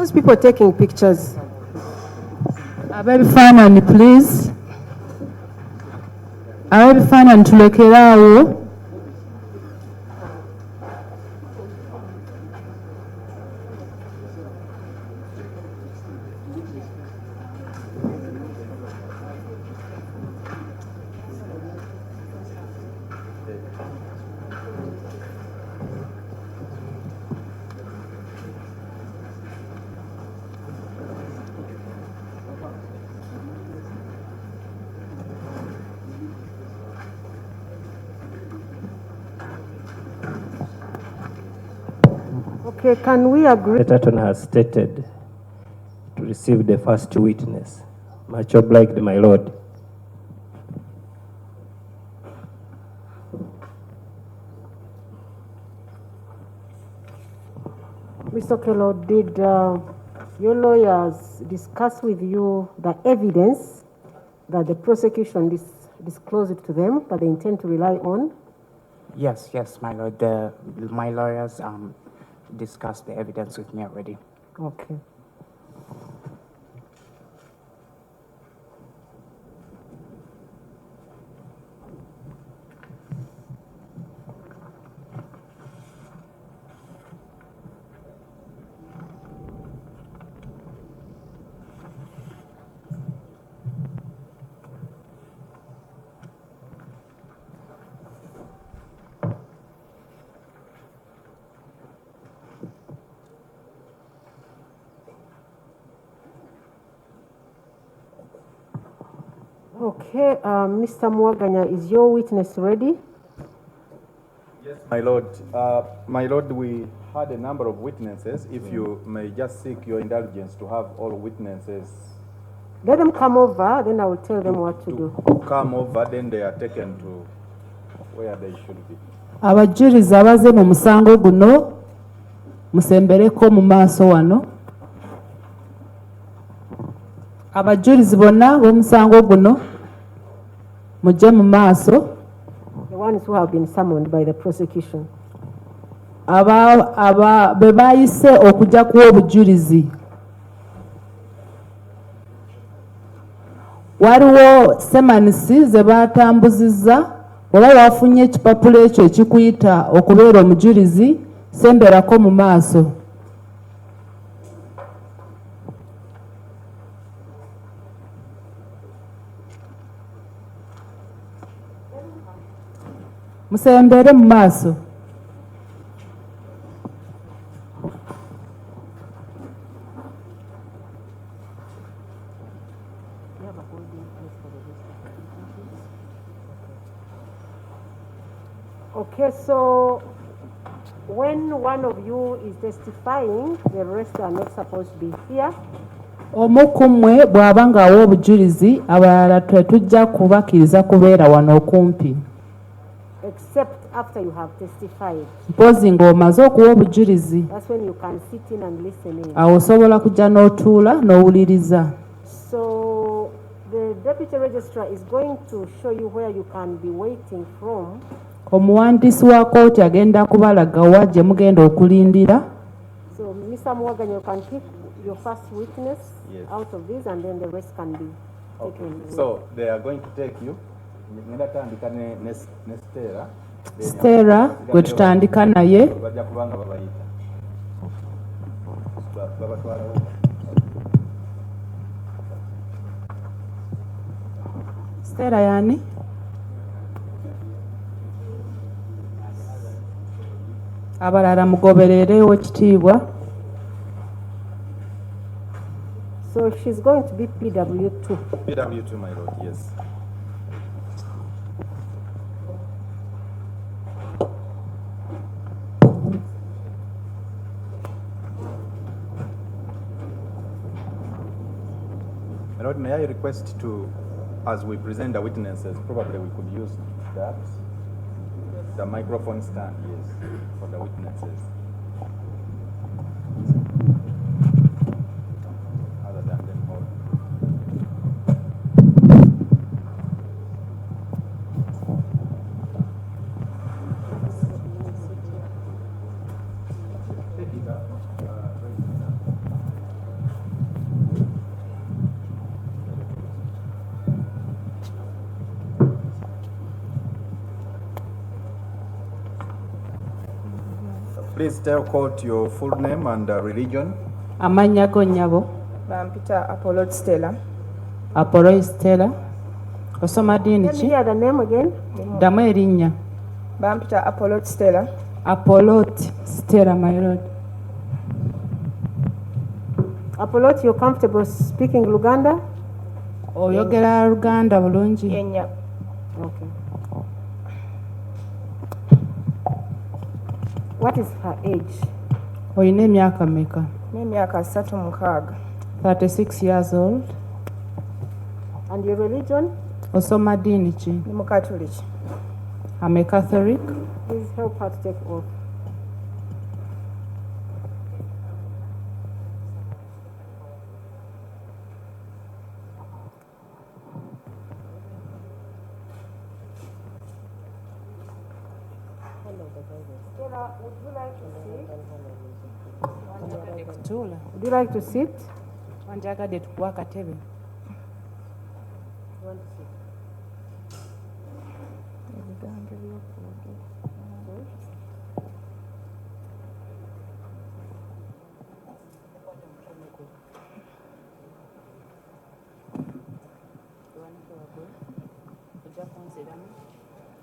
Those people taking pictures. Abebifaananyi please. Abebifaananyi tulekeraawo. Okay, can we agree? The Taton has stated to receive the first witness. Much obliged, my lord. Mr. Kello, did your lawyers discuss with you the evidence that the prosecution disclosed to them that they intend to rely on? Yes, my lord. My lawyers discussed the evidence with me already. Okay. Okay, Mr. Mwaganya, is your witness ready? Yes, my lord. My lord, we had a number of witnesses. If you may just seek your indulgence to have all witnesses. Let them come over, then I will tell them what to do. Come over, then they are taken to where they should be. Abajulizi abaze mu musango guno musembereko mu maaso wano. Abajulizi bonna b'omusango guno mujje mu maaso. The ones who have been summoned by the prosecution. Be baayise okujja kuwa obujulizi. Waliwo semanisi ze baatambuzizza oba wafunye ekipapula ekyo ekikuyita okubeera omujulizi semberako mu maaso. Musembere mu maaso. Okay, so when one of you is testifying, the rest are not supposed to be here. Omu ku mmwe bw'aba ng'awa obujulizi abalala tetujja kubakkiriza kubeera wano okumpi. Except after you have testified. Mpozi ng'omaze okuwa obujulizi. That's when you can sit in and listen in. Awo osobola kujja n'otuula n'owuliriza. So the deputy registrar is going to show you where you can be waiting from. Omuwandiisi wa kooti agenda kubalaga wa gye mugenda okulindira. So Mr. Mwaganya, you can pick your first witness out of this and then the rest can be taken. So they are going to take you. Stera gwe tutandika naye. Stera yani? Abalala mugobererewo ekitiibwa. So she's going to be PW2. PW2, my lord, yes. My lord, may I request to, as we present the witnesses, probably we could use that. The microphone stand, yes, for the witnesses. Other than them all. Please tell court your full name and religion. Amannya go nnyabo. Bampita Apollo Stella. Apollo Stella. Osoma ddiini Let me ki? hear the name again. Ddamu erinnya. Bampita Apollo Stella. Apollo Stella, my lord. Apollo, you're comfortable speaking Luganda? Oyogera Luganda bulungi. Yenya. Okay. What is her age? Oyina emyaka mmeka? N'emyaka 36. 36 years old. And your religion? Osoma ddiini ki? Ndi Mukatuliki. I'm a Catholic. Please help her to take off. Would you like to sit? Wanjagadde tukuwa akatebe.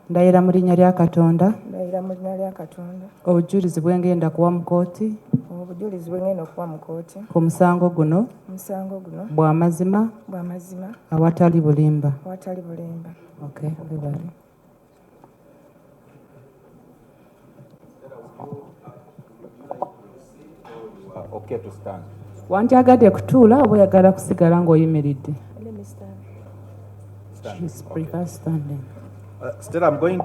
Ndayira mu linnya lya Katonda. Ndayira mu linnya lya Katonda. Obujulizi bwe ngenda kuwa mu kooti. Obujulizi bwe ngenda okuwa mu kooti. Ku musango guno. Omusango guno. Bwa mazima. Bwa mazima. Awatali bulimba. Awatali bulimba. Okay, everybody. Okay to stand. Wandyagadde kutuula oba oyagala kusigala ng'oyimiridde? Let me stand. She prefers standing. Stella, I'm going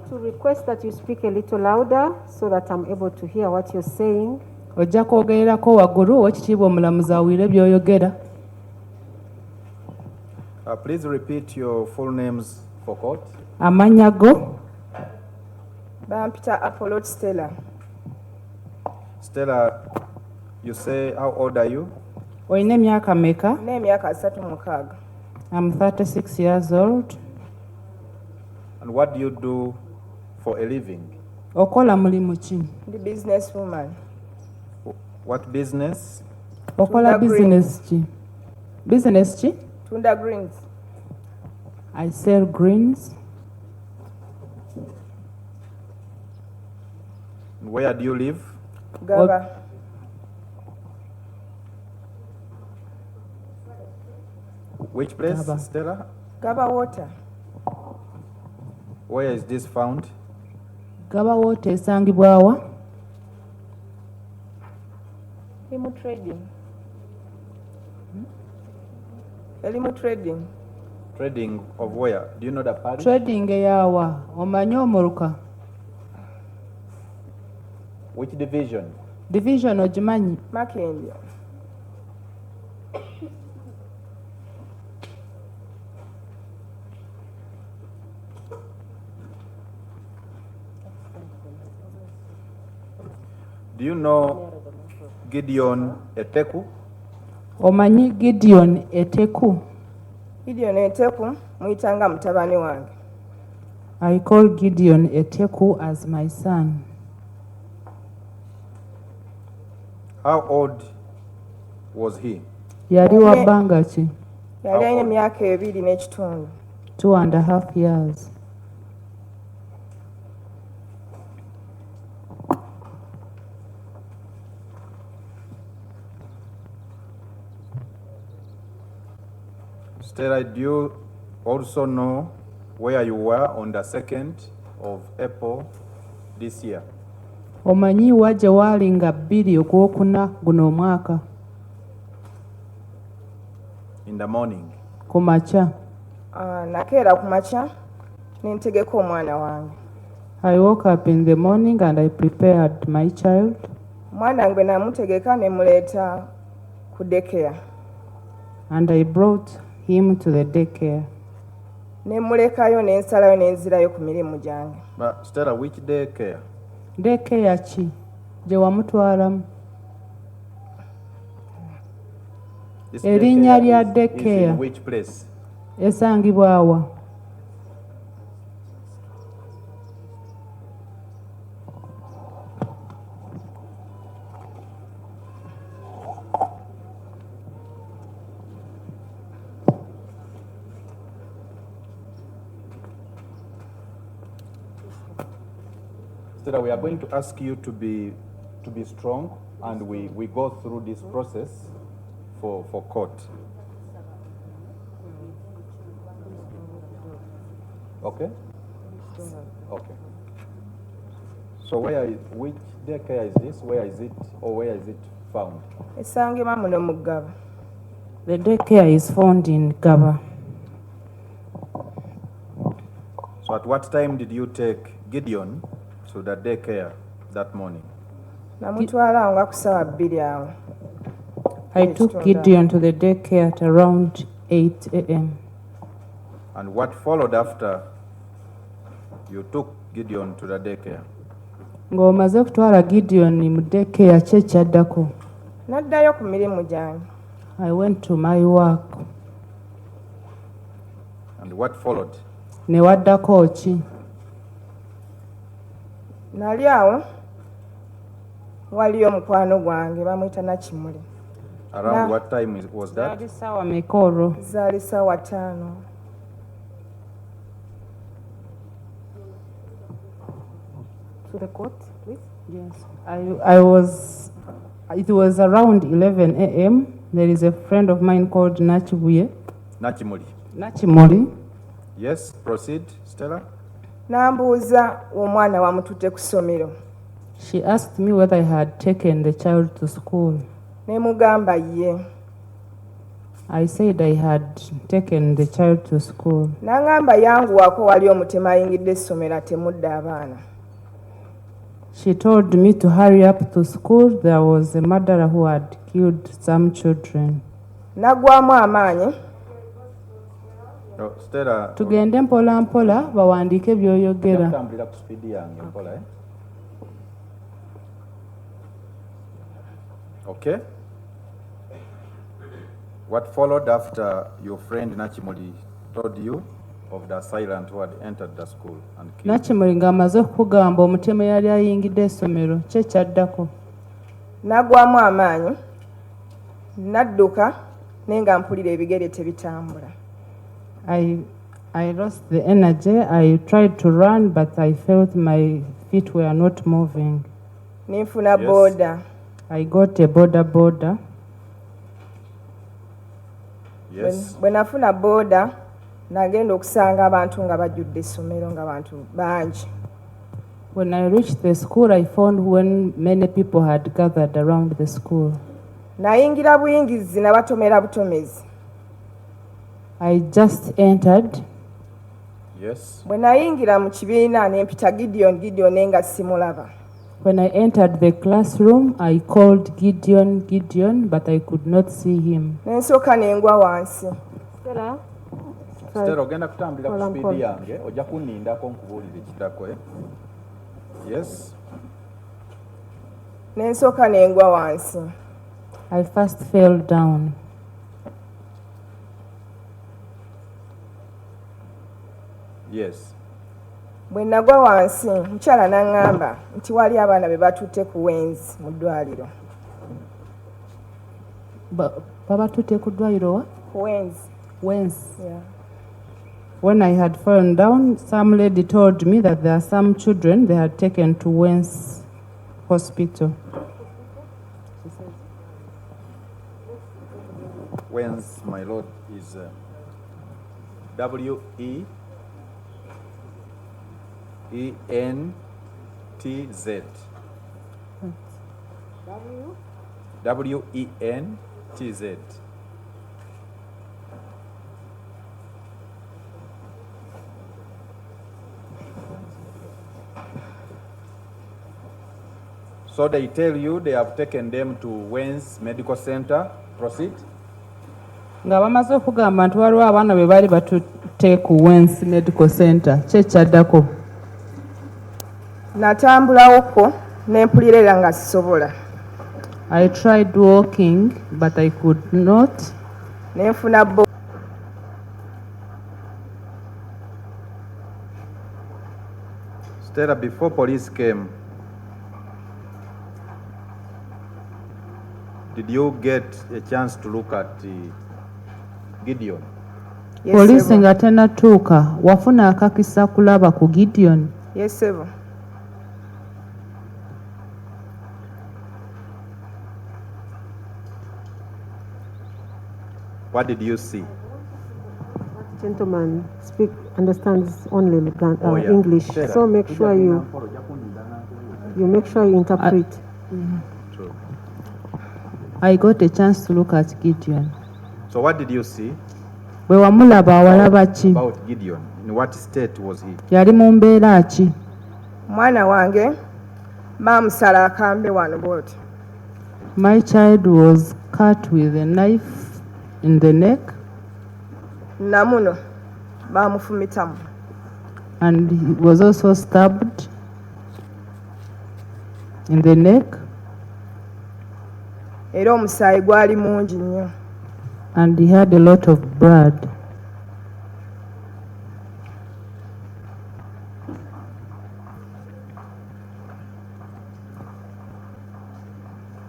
To request that you speak a little louder so that I'm able to hear what you're saying. Ojja kwogererako waggulu Oweekitiibwa Omulamuzi awulire by'oyogera. please repeat your full names for court. Amannya go? Bampita Apollo Stella. Stella, you say how old are you? Oyina emyaka mmeka? N'emyaka 36. I'm 36 years old. And what do you do for a living? Okola mulimu ki? Ndi business woman. What business? Okola Tunda business ki? Business ki? Tunda greens. I sell greens. And where do you live? Gaba. Which place, Gaba. Stella? Gaba water. Where is this found? Gaba woota esangibwa wa? Elimu trading. Elimu trading. Trading of where? Do you know the parish? Trading eyaawa? Omanyi omuluka? Which division? Division ogimanyi? Makendi. Do you know Gideon Eteku? Omanyi Gideon Eteku? Gideon Eteku muyitanga mutabani wange. I call Gideon Eteku as my son. How old was he? Yali wa bbanga ki? Yali alina emyaka 2 n'ekitundu. 2.5 years. Stella, do you also know where you were on the 2nd of April this year? Omanyi wa gye waali nga 2 Ogwokuna guno omwaka? In the morning. Ku makya. Nakeera ku makya ne ntegeka omwana wange. I woke up in the morning and I prepared my child. Omwana wange namutegeka ne muleeta ku daycare. And I brought him to the daycare. Ne mulekayo ne nsalayo ne nzirayo ku mirimu gyange. But Stella, which daycare? Daycare ki? Gye wamutwalamu? This Erinnya lya is daycare. in which place? Esangibwa wa? Stella, we are going to ask you to be strong, and we go through this process for court. Okay? Okay. So which daycare is this? Where is it, or where is it found? Esangibwa muno mu Gaba. The daycare is found in Gaba. So at what time did you take Gideon to the daycare that morning? Namutwala awo nga ku ssaawa 2 awo. I took Gideon to the daycare at around 8 a.m. And what followed after you took Gideon to the daycare? Ng'omaze kutwala Gideon mu daycare kye kyaddako. Naddayo ku mirimu gyange. I went to my work. And what followed? Ne waddako ki? Nali awo waliyo omukwano gwange bamuyita Nakimuli. Around what time was that? Zaali ssaawa mmeka olwo? Zaali ssaawa 5. To the court, please. Yes. It was around 11 a.m. There is a friend of mine called Nachimuli. Yes, proceed, Stella. Nambuuza omwana wamutute ku ssomero. She asked me whether I had taken the child to school. Ne mugamba ye. I said I had taken the child to school. Nangamba yanguwako wali omutema ayingidde essomero atemudde abaana. She told me to hurry up to school. There was a murderer who had killed some children. Nagwamu amaanyi. No, Stella. Tugende mpola mpola bawandiike by'oyogera. Natambulira ku speed yange mpola, eh? Okay. What followed after your friend Nachimuli told you of the assailant who had entered the school and killed? Nakimuli ng'amaze okukugamba omutemu yali ayingidde essomero kye kyaddako. Nagwamu amaanyi. Nadduka naye nga mpulira ebigere tebitambula. I lost the energy. I tried to run, but I felt my feet were not moving. Ninfuna boda. I got a boda. Yes. Bwe nafuna boda, nagenda okusanga abantu nga bajjudde essomero nga bantu bangi. When I reached the school, I found when many people had gathered around the school. Nayingira buyingizi nabatomera butomezi. I just entered. Yes. Bwe nayingira mu kibiina ne mpita Gideon nga simulaba. When I entered the classroom, I called Gideon, but I could not see him. Nensooka ne ngwa wansi. Stella, ogenda kutambulira ku speed yange, ojja kunnindako nkubuulire ekiddako, eh? Yes. Nensooka ne ngwa wansi. I first fell down. Yes. Bwe nagwa wansi, mukyala n'aŋŋamba nti wali abaana be batutte ku wenzi mu ddwaliro. Babatutte ku ddwaliro wa? Wenzi. Yeah. When I had fallen down, some lady told me that there are some children they had taken to Wens Hospital. Wens, my lord, is W-E-N-T-Z. W-E-N-T-Z. So they tell you they have taken them to Wens Medical Center. Proceed. Nga bamaze okugamba nti waliwo abaana be baali batutte ku Wens Medical Center kye kyaddako. Natambulawoko ne mpulira era nga sisobola. I tried walking but I could not. Ne nfuna bo. Stella, before police came, did you get a chance to look at Gideon? Yes, Police nga tennatuuka wafuna akakisa kulaba ku Gideon. Yes, sir. What did you see? Gentleman understands only Yeah. English, so make sure you interpret. True. I got a chance to look at Gideon. So what did you see Bwe wamulaba walaba ki? about Gideon? In what state was he? Yali mu mbeera ki? Mwana wange baamusala akambe wano bwoti. My child was cut with a knife in the neck Namuno baamufumitamu. and he was also stabbed in the neck, Era omusaayi gwali mungi nnyo. and he had a lot of blood.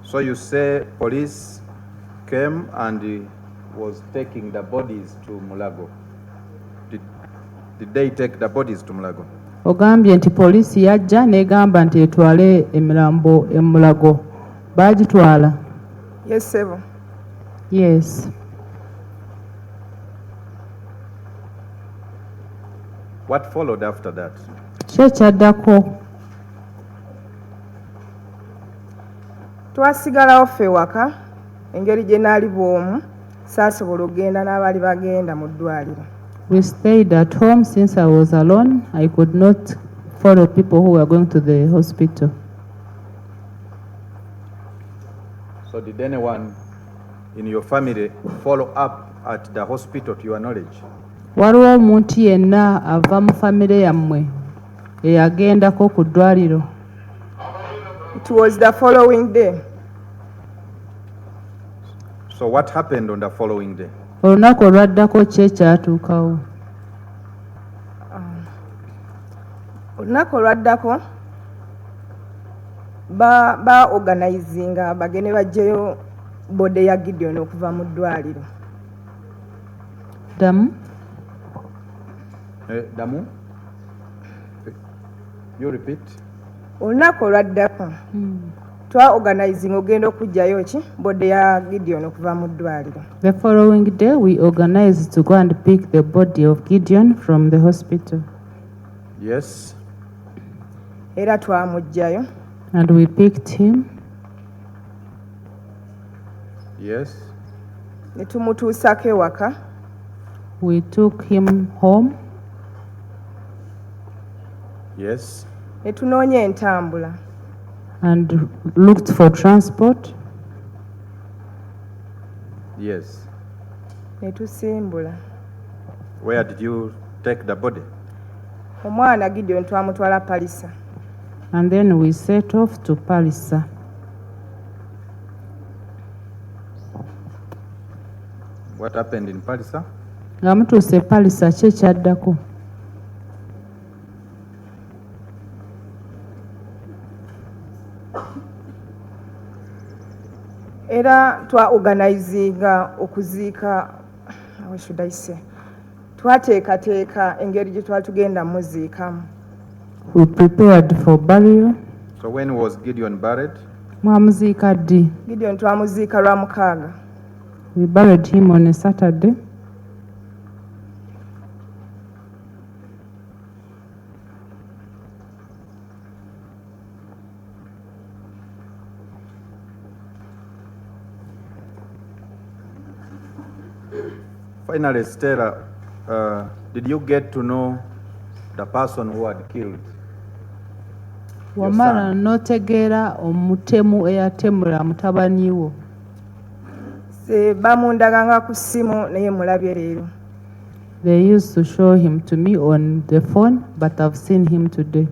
So you say police came and was taking the bodies to Mulago. Did they take the bodies to Mulago? Ogambye nti poliisi yajja n'egamba nti etwale emirambo e Mulago. Baagitwala? Yes, sebo. Yes. What followed after that? Ki ekyaddako? Twasigalawo ffe waka engeri gye naali bw'omu saasobola okugenda n'abaali bagenda mu ddwaliro. We stayed at home since I was alone. I could not follow people who were going to the hospital. So did anyone in your family follow up at the hospital to your knowledge? Waliwo omuntu yenna ava mu famire yammwe eyagendako ku ddwaliro? It was the following day. So what happened on the following day? Olunaku olwaddako ki ekyatuukawo? Olunaku olwaddako organizinga bagende bajjeyo bode ya Gideon okuva mu ddwaliro. Ddamu? Damu? You repeat? Olunaku olwaddako organizinga ogenda okujjayo ki bode ya Gideon okuva mu ddwaliro. The following day we organized to go and pick the body of Gideon from the hospital. Yes. Era twamugjayo. And we picked him. Yes. Ne tumutuusako ewaka. We took him home. Yes. Ne tunoonya entambula. And looked for transport. Yes. Ne tusimbula. Where did you take the body? Omwana Gideon twamutwala Palisa. And then we set off to Palisa. What happened in Palisa? Nga mutuuse Palisa ki ekyaddako? Era organizinga okuziika, how should I say, twateekateeka engeri gye twatugenda muziikamu. We prepared for burial. So when was Gideon buried? Mwamuziika ddi? Gideon twamuziika Lwamukaaga. We buried him on a Saturday. Finally, Stella, did you get to know the person who had killed your Wamala son? n'otegeera omutemu eyatemula mutabani wo? Se bamundaganga ku ssimu naye mulabye leero. They used to show him to me on the phone, but I've seen him today.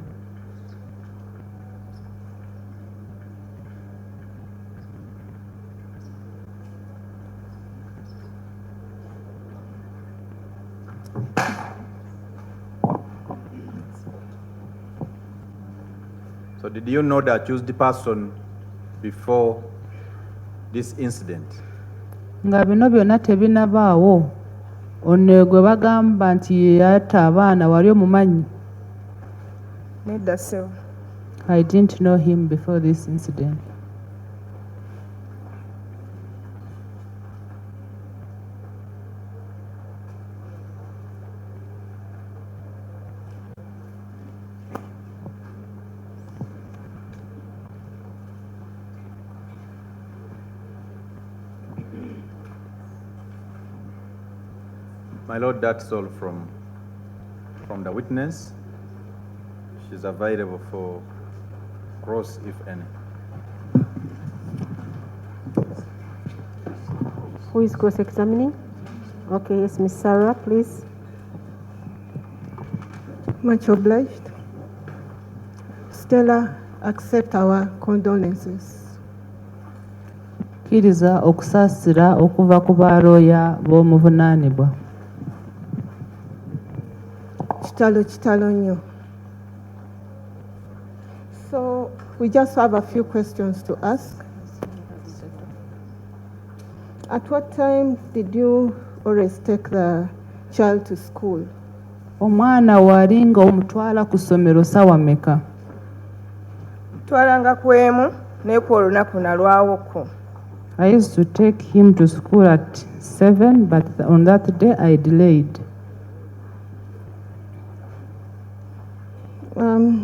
So did you know the accused person before this incident? Nga bino byonna tebinabaawo, ono gwe bagamba nti ye yatta abaana wali omumanyi? Nedda ssebo. I didn't know him before this incident. My Lord, that's all from the witness. She's available for cross, if any. Who is cross-examining? Okay, yes, Miss Sarah, please. Much obliged. Stella, accept our condolences. Kkiriza okusaasira okuva ku baalooya b'omuvunaanibwa. Kitalo nnyo. So we just have a few questions to ask. At what time did you always take the child to school? Omwana wali nga omutwala ku ssomero ssaawa mmeka? Twalanga ku emu naye ku olunaku nalwawoko. I used to take him to school at 7, but on that day I delayed.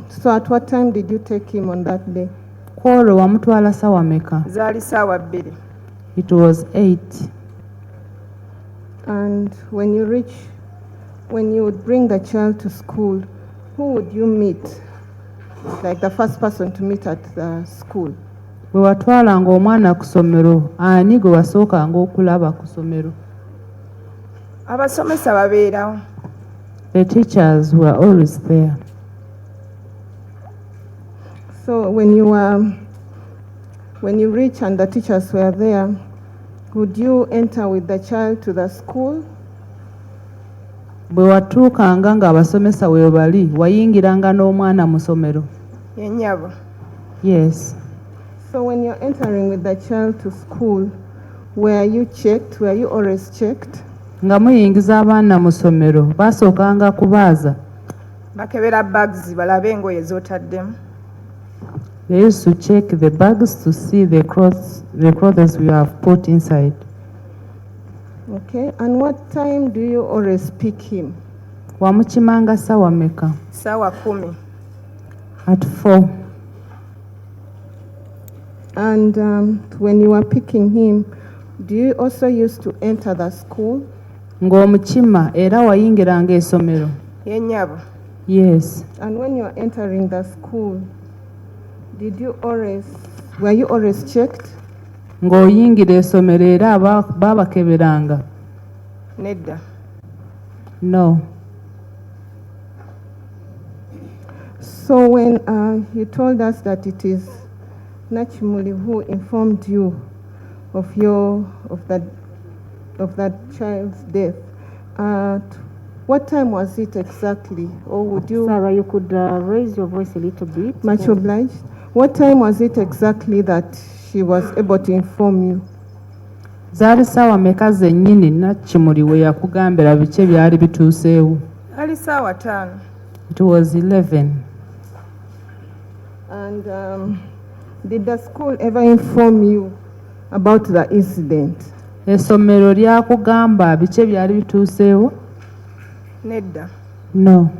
So at what time did you take him on that day? Kwolwo wamutwala ssaawa mmeka? Zaali ssaawa 2. It was 8. And when you would bring the child to school, who would you meet? Like the first person to meet at the school? Bwe watwalanga omwana ku ssomero, ani gwe wasookanga okulaba ku ssomero? Abasomesa babeerawo. The teachers were always there. So when you reach and the teachers were there, would you enter with the child to the school? Bwe watuukanga ng'abasomesa we bali, wayingiranga n'omwana mu ssomero? Yennyabo. Yes. So when you're entering with the child to school, were you checked? Were you always checked? Nga muyingiza abaana mu ssomero, basookanga kubaaza? Bakebera bags balabe engoye z'otaddemu. They used to check the bags to see the clothes we have put inside. Okay, and what time do you always pick him? Wamukimanga ssaawa mmeka? Ssaawa 10. At 4. And when you were picking him, do you also used to enter the school? Ng'omukima era wayingiranga essomero? Yennyabo. Yes. And when you are entering the school, were you always checked? Ng'oyingira essomero era baabakeberanga? Nedda. No. So when you told us that it is Nachimuli who informed you of that child's death, what time was it exactly? Or would you? Sarah, you could raise your voice a little bit. Much obliged. What time was it exactly that she was able to inform you? Zaali ssaawa mmeka zennyini Nakimuli we yakugambira biki ebyali bituuseewo? Ali ssaawa 5. It was 11. And did the school ever inform you about the incident? Essomero lyakugamba biki ebyali bituuseewo? Nedda. No.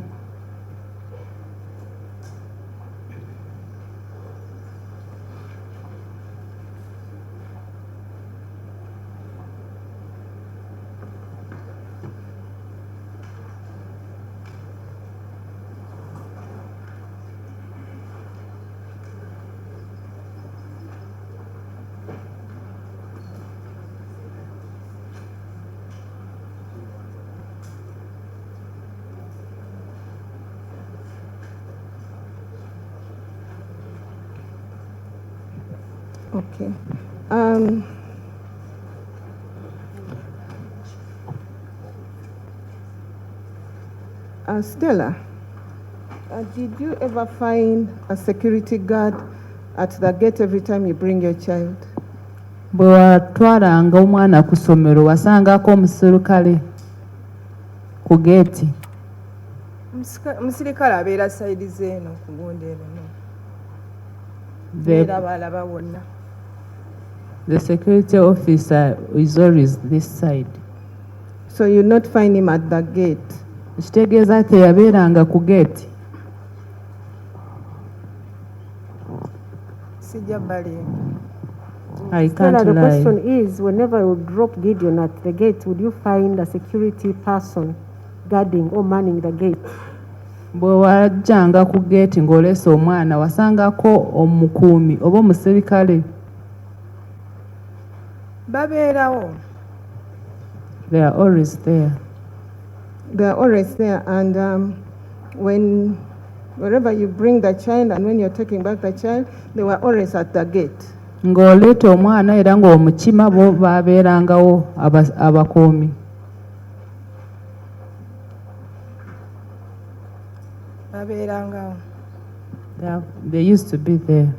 Okay. Stella, did you ever find a security guard at the gate every time you bring your child? Bwe watwalanga omwana ku ssomero wasangako omuserukale ku geeti? Omusirikale abeera sayidi z'eno ku gundi eno. Balaba wonna. The security officer is always this side. So you not find him at the gate? Kitegeeza teyabeeranga ku geeti? Sijja bbali. I Stella, can't the lie. question is, whenever you drop Gideon at the gate, would you find a security person guarding or manning the gate? Bwe wajjanga ku geeti ng'oleese omwana wasangako omukuumi oba omuserikale. babeerawo. They are always there. They are always there, and wherever you bring the child and when you're taking back the child, they were always at the gate. Ng'oleeta omwana era ng'omukima bo baabeerangawo abakuumi. babeerangawo. They used to be there.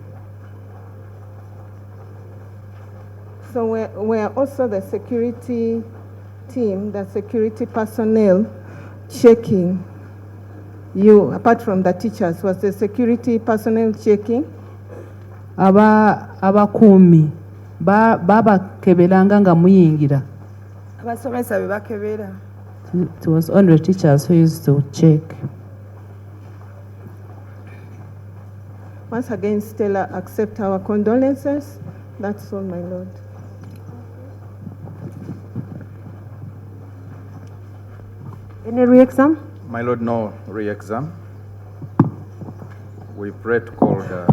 So we're also the security team, the security personnel checking you, apart from the teachers. Was the security personnel checking? Abakuumi babakeberanga nga muyingira. abasomesa be bakebera. It was only teachers who used to check. Once again, Stella, accept our condolences. That's all, my lord. Any re-exam? My lord, no re-exam. We pray to call the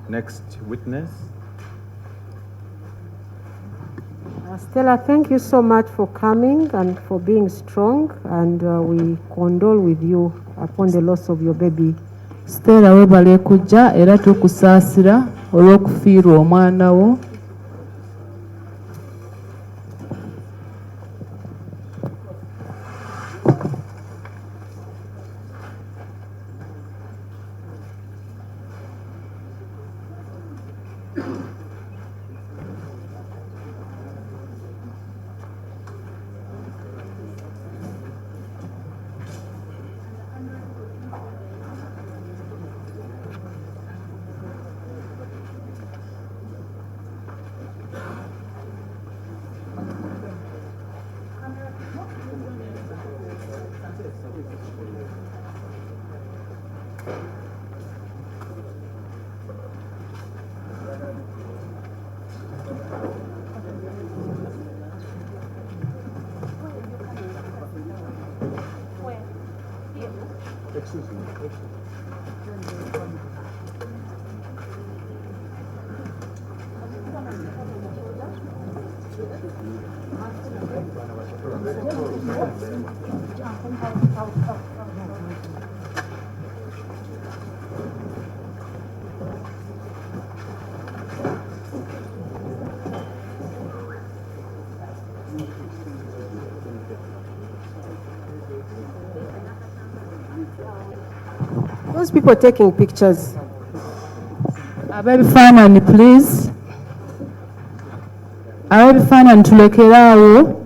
next witness. Stella, thank you so much for coming and for being strong, and we condole with you upon the loss of your baby. Stella webale kujja era tukusaasira olw'okufiirwa omwana wo. Those people taking pictures. Ab'ebifaananyi please. Ab'ebifaananyi tulekeraawo.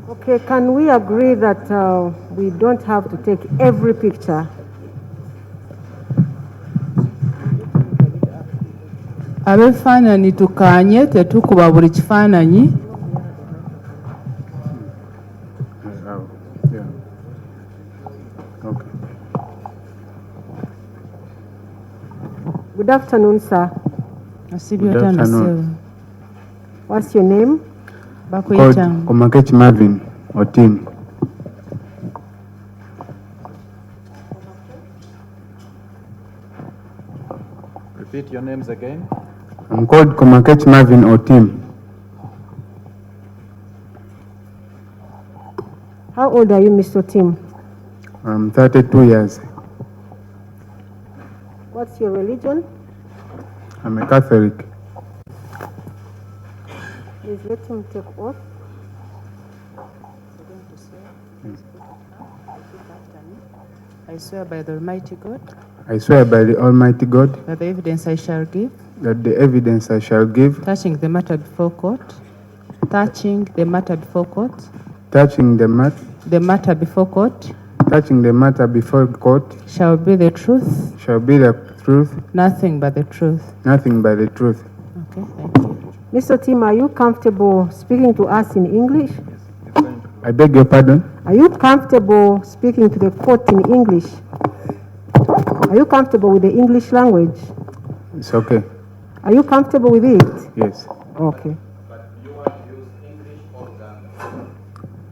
Okay, can we agree that we don't have to take every picture? Ab'ebifaananyi tukaanye tetukuba buli kifaananyi. Good afternoon, sir. Good afternoon. What's your name? Bakuyita Komakech Marvin Otim. Repeat your names again. I'm called Komakech Marvin Otim. How old are you, Mr. Tim? I'm 32 years. What's your religion? I'm a Catholic. Please let him take oath. I swear by the Almighty God. I swear by the Almighty God that the evidence I shall give that the evidence I shall give touching the matter before court, touching the matter before court, touching the matter before court shall be the truth, shall be the truth, nothing but the truth. nothing but the truth. Okay, thank you. Mr. Tim, are you comfortable speaking to us in English? I beg your pardon? Are you comfortable speaking to the court in English? Are you comfortable with the English language? It's okay. Are you comfortable with it? Yes. Okay.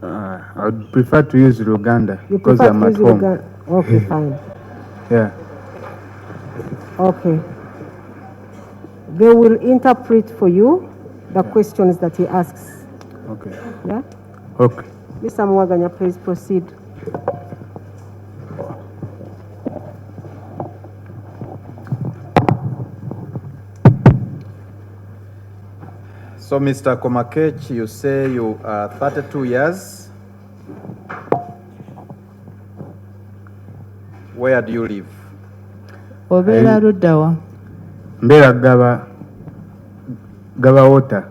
I would prefer to use Luganda You because prefer I'm to at use home. Uganda? Okay, fine. Yeah. Okay. They will interpret for you the questions that he asks. Okay. Yeah? Okay. Mr. Mwaganya, please proceed. So, Mr. Komakech, you say you are 32 years. Where do you live? Obeera luddawa? Mbeera Gaba Water.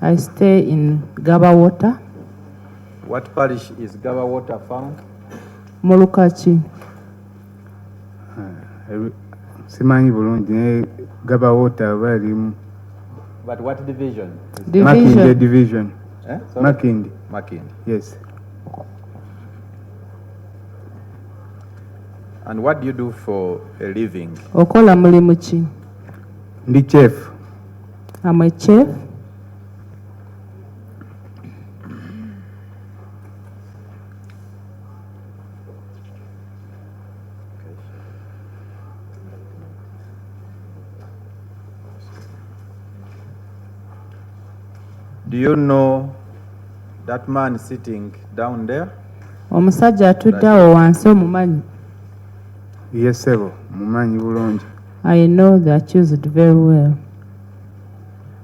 I stay in Gaba Water. What parish is Gaba Water found? Mulukachi. Simanyi bulungi naye Gaba Water balimu. But what division? Makinde division. Eh? Sorry? Makinde. Makinde. Yes. And what do you do for a living? Okola mulimu ki? Ndi chef. I'm a chef. Do you know that man sitting down there? Omusajja atudde awo wansi omumanyi. Yes, sebo. Mumanyi bulungi. I know the accused very well.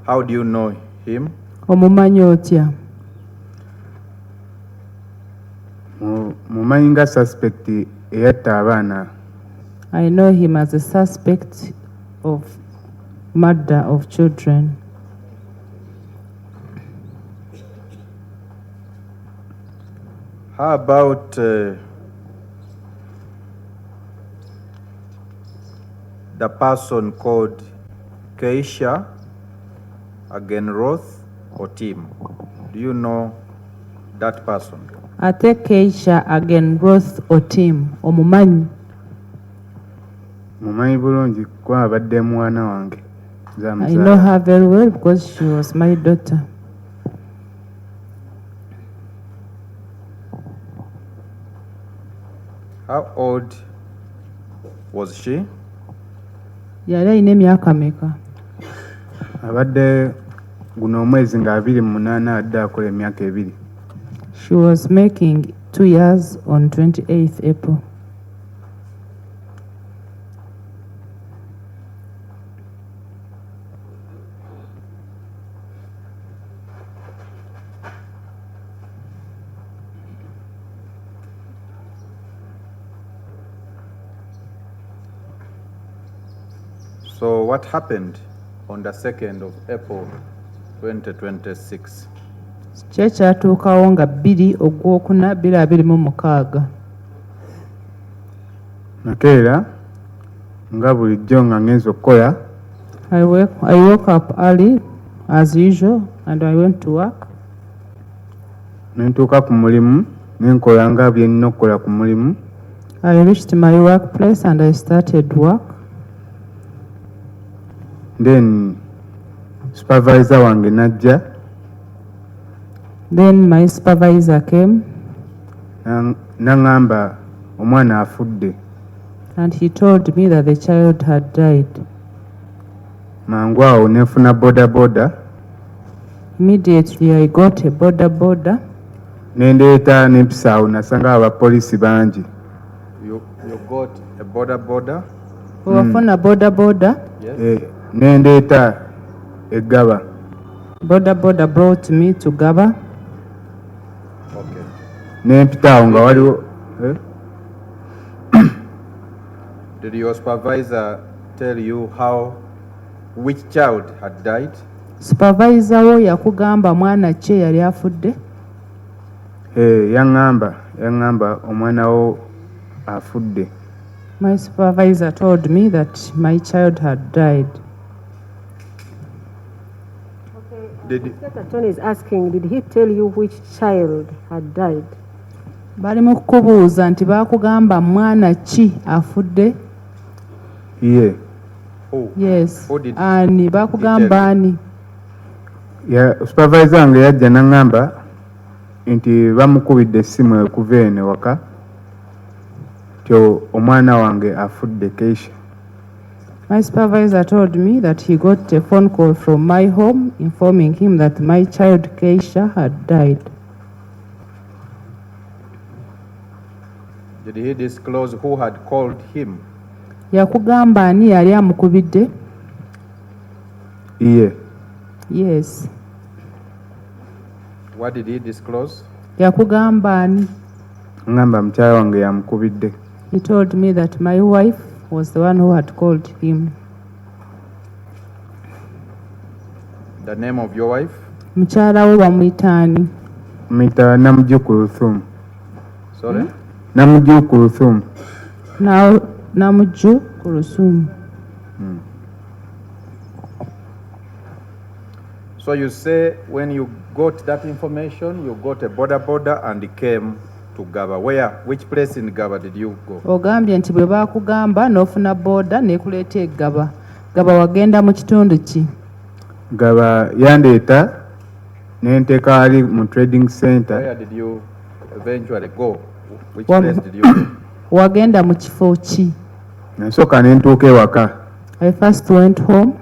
How do you know him? Omumanyi otya? Mumanyi nga suspect eyatta abaana. I know him as a suspect of murder of children. How about the person called Keisha Agenroth or Tim? Do you know that person? Ate Keisha Agenroth Otim omumanyi? Mumanyi bulungi kuba abadde mwana wange. I know her very well because she was my daughter. How old was she? Yali alina emyaka meka? Abadde guno omwezi nga 28 adde akola emyaka 2. She was making 2 years on 28th April. So what happened on the 2nd of April 2026? Kye kyatuukawo nga 2 Ogwokuna 2026. Nakeera nga bulijjo nga ngenza okukola. I woke up early as usual and I went to work. Nentuuka ku mulimu nenkola nga bye nnina okukola ku mulimu. I reached my workplace and I started work. Then supervisor wange najja. Then my supervisor came Nangamba omwana afudde. and he told me that the child had died. Mangu awo nefuna boda. Immediately I got a boda. Nendeeta nempisa awo nasanga abapoliisi bangi. You got a boda? Wafuna boda. Yes. Nendeeta eggaba. Boda brought me to Gaba. Nempita awo nga waliwo. Do Did your supervisor tell you which child had died? Supervisor wo yakugamba mwana ki yali afudde? Yaŋŋamba omwana wo afudde. My supervisor told me that my child had died. State Attorney is asking, did he tell you which child had died? Bali mu kukubuuza nti baakugamba mwana ki afudde? Ye. Yes. Who did Ani baakugamba ani? Supervisor wange yajja n'aŋŋamba nti bamukubidde essimu okuva eno waka tyo omwana wange afudde Keisha. My supervisor told me that he got a phone call from my home informing him that my child Keisha had died. Did he disclose who had called him? Yakugamba ani yali amukubidde? Ye. Yes. What did he disclose? Yakugamba ani? Ŋŋamba mukyala wange yamukubidde. He told me that my wife was the one who had called him. The name of your wife? Mukyala wo bamuyita ani? Muyita Namuju Courtroom. Sorry? Namuju Courtroom. Namuju Courtroom. So you say when you got that information, you got a border and came to Gaba. Which place in Gaba did you go? Ogambye nti bwe baakugamba n'ofuna booda n'ekuleeta e Gaba. Gaba wagenda mu kitundu ki? Gaba yandeeta n'enteeka ali mu trading center. Where did you eventually go? Which place did you go? Wagenda mu kifo ki? Nasooka ne ntuuka ewaka. I first went home.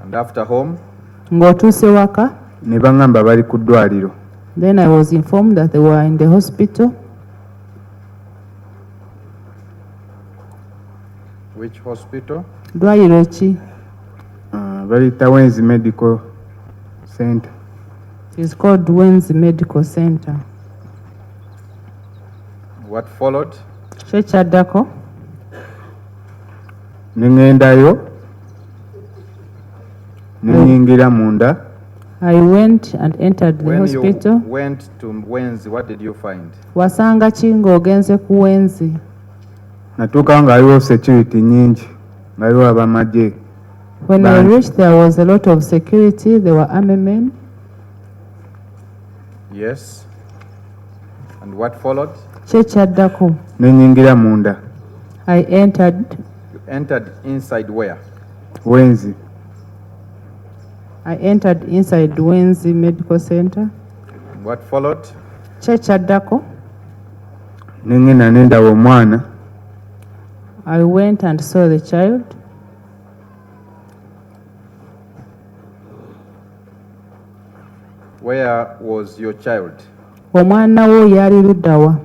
And after home? Ng'otuuse waka. Ne baŋŋamba bali ku ddwaliro. Then I was informed that they were in the hospital. Which hospital? Ddwaliro ki? Baliyita Wenzi Medical Center. It's called Wenzi Medical Center. What followed? Kyo kyaddako? Ne ŋŋendayo ne nnyingira munda. I went and entered the When hospital. you went to Wenzi, what did you find? Wasanga ki ng'ogenze ku Wenzi? Natuukawo ng'aliwo security nnyingi, ng'aliwo abamagye. When I reached, there was a lot of security. There were army men. Yes. And what followed? Kye kyaddako? Ne nnyingira munda. I entered. You entered inside where? Wenzi. I entered inside Wenzi Medical Center. What followed? Kye kyaddako? Ne ŋŋenda ne ndaba omwana. I went and saw the child. Where was your child? Omwana wo yali ludda wa?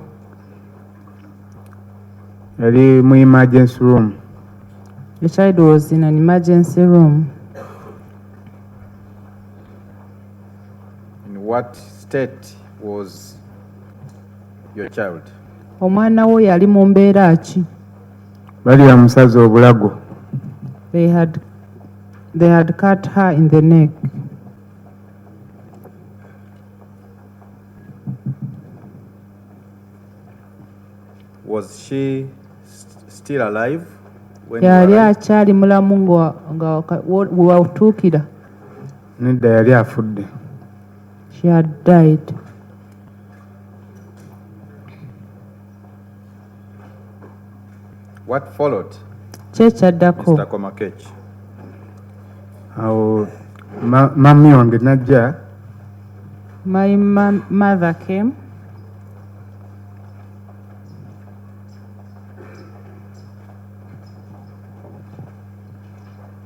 Yali mu emergency room. The child was in an emergency room. In what state was your child? Omwana wo yali mu mbeera ki? Bali bamusaze obulago. They had cut her in the neck. Was she still alive when you Yali arrived? akyali mulamu nga we watuukira? Nedda yali afudde. She had died. What followed? Kye kyaddako? Mr. Komakech. Awo mami wange najja. My mother came.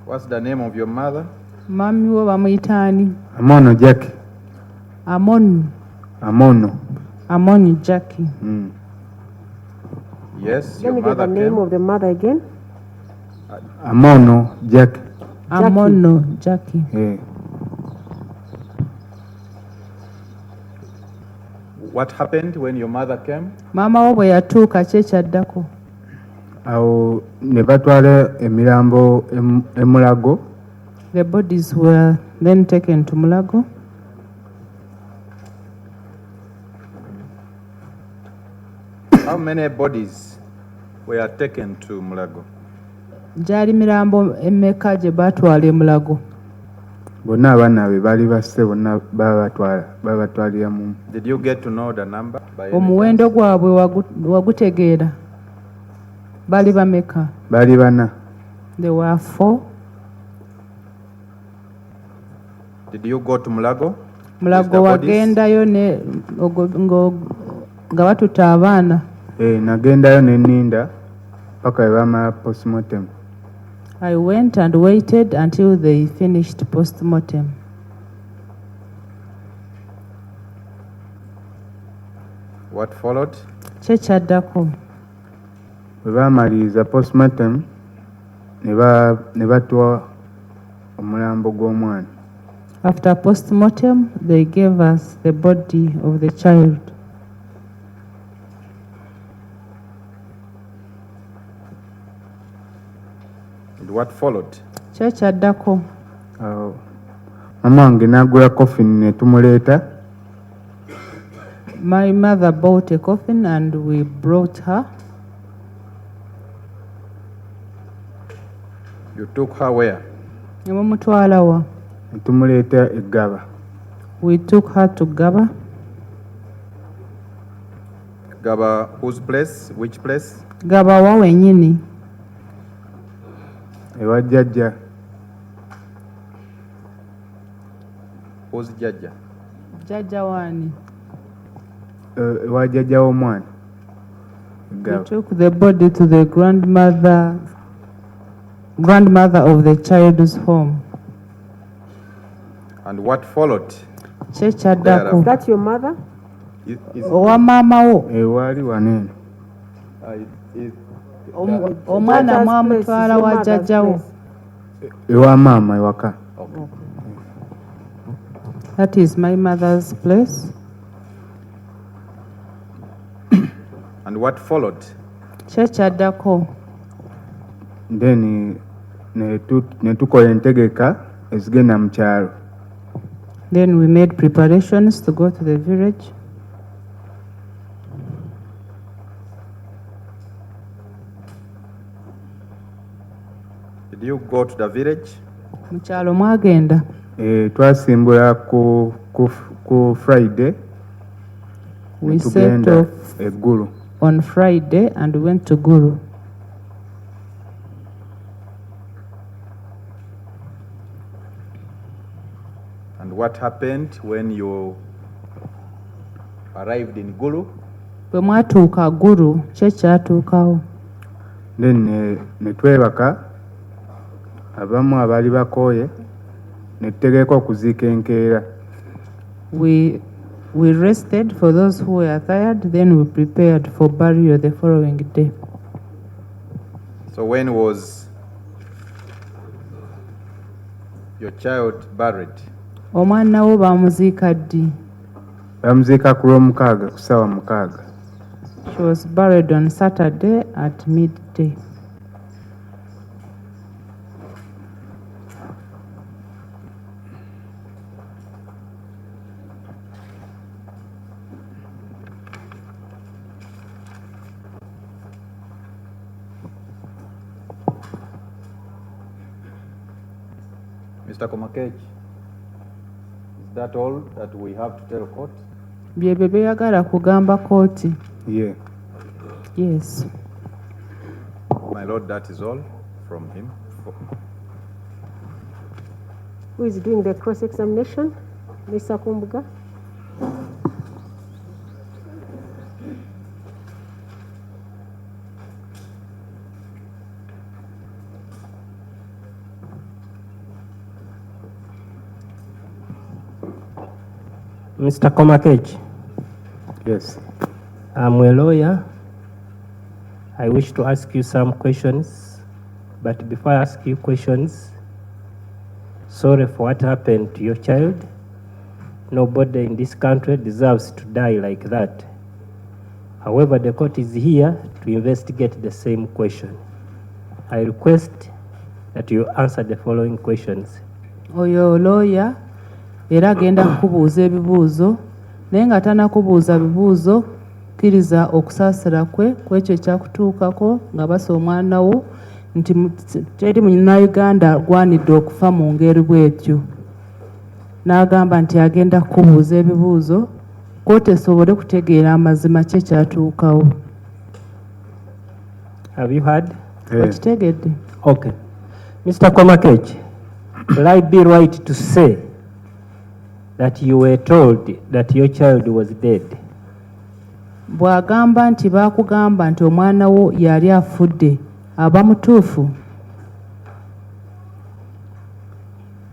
What's the name of your mother? Mami wo bamuyita ani? Amono Jackie. Amono. Jackie. Yes, Let your me get the mother name came. of the mother again. Amono Jackie. Amono Jackie. What happened when your mother came? Maama wo bwe yatuuka kye kyaddako? awo ne batwala emirambo Mulago. The bodies were then taken to Mulago. How many bodies were taken to Mulago? Gyali mirambo emeka gye batwala Mulago. Bonna abaana be baali basse bonna babatwalira mu. Did you get to know the number? By any Omuwendo chance? gwabwe wagutegeera? Baali bameka? Baali bana. There were 4. Did you go to Mulago? Mulago wagendayo ne nga batuta abaana. Nagendayo ne nninda paka bwe bamala postmortem. I went and waited until they finished postmortem. What followed? Kye kyaddako. Bwe baamaliriza postmortem ne batuwa omulambo gw'omwana. After postmortem, they gave us the body of the child. And what followed? Kye kyaddako. Mama wange n'agula coffin ne tumuleeta. My mother bought a coffin and we brought her. You took her where? Ne mumutwala wa? Ne tumuleeta e Gaba. We took her to Gaba. Gaba, whose place? Which place? Gaba wa wennyini. Ewa jjajja. Who's Jaja? Jjajja waani? Ewa jjajja w'omwana. We took the body to the grandmother of the child's home. And what followed? Kye kyaddako. Is that your mother? Owa maama wo? Waali waneeno. Omwana mwamutwala wa jjajja wo? Ewa maama ewaka. That is my mother's place. And what followed? Kye kyaddako. Then ne tukola entegeka ezigenda mu kyalo. Then we made preparations to go to the village. Did you go to the village? Mu kyalo mwagenda? Twasimbula ku Friday. We set off eggulu. on Friday and went to Guru. And what happened when you arrived in Gulu? Bwe mwatuuka Guru, kye kyatuukawo. Then ne twebaka abamu abaali bakooye ne tutegeeka okuziika enkeera. We rested for those who were tired, then we prepared for burial the following day. So when was your child buried? Omwana wo baamuziika ddi? Bamuziika ku Lwomukaaga ku ssaawa 6. She was buried on Saturday at midday. Mr. Komakech, is that all that we have to tell court? Byebyo byeyagala kugamba kooti? Yeah. Yes. My lord, that is all from him. Who is doing the cross-examination? Mr. Kumbuga? Mr. Komakech. Yes. I'm a lawyer. I wish to ask you some questions, but before I ask you questions, sorry for what happened to your child. Nobody in this country deserves to die like that. However, the court is here to investigate the same question. I request that you answer the following questions. Oyo lawyer era agenda kukubuuza ebibuuzo naye nga tanakubuuza bibuuzo kkiriza okusaasira kwe kwekyo ekyakutuukako nga basa omwana wo nti teri munnayuganda gwanidde okufa mu ngeri bw'etyo. N'agamba nti agenda kukubuuza ebibuuzo kkooti esobole kutegeera amazima kye kyatuukawo. Have you heard? Okitegedde? Okay. Mr. Komakech, will I be right to say that you were told that your child was dead? Bw'agamba nti baakugamba nti omwana wo yali afudde aba mutuufu?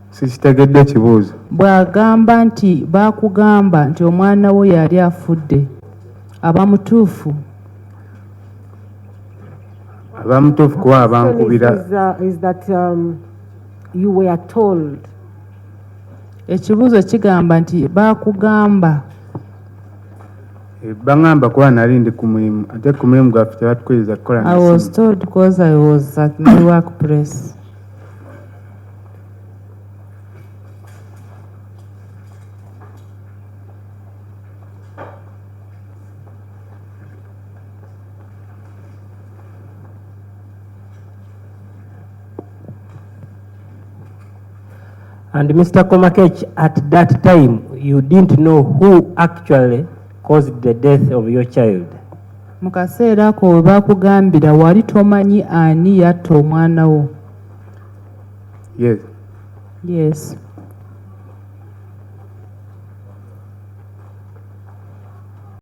Sikitegedde ekibuuzo. Bw'agamba nti baakugamba nti omwana wo yali afudde aba mutuufu? Aba mutuufu kuba abankubira. Is that you were told? Ekibuuzo kigamba nti baakugamba. Bangamba kuba nali ndi ku mulimu ate ku mulimu gwaffe tebatukubiriza kukola I was told because I was at my workplace. And Mr. Komakech, at that time, you didn't know who actually caused the death of your child. Mu kaseera ako we baakugambira wali tomanyi ani yatta omwana wo? Yes. Yes.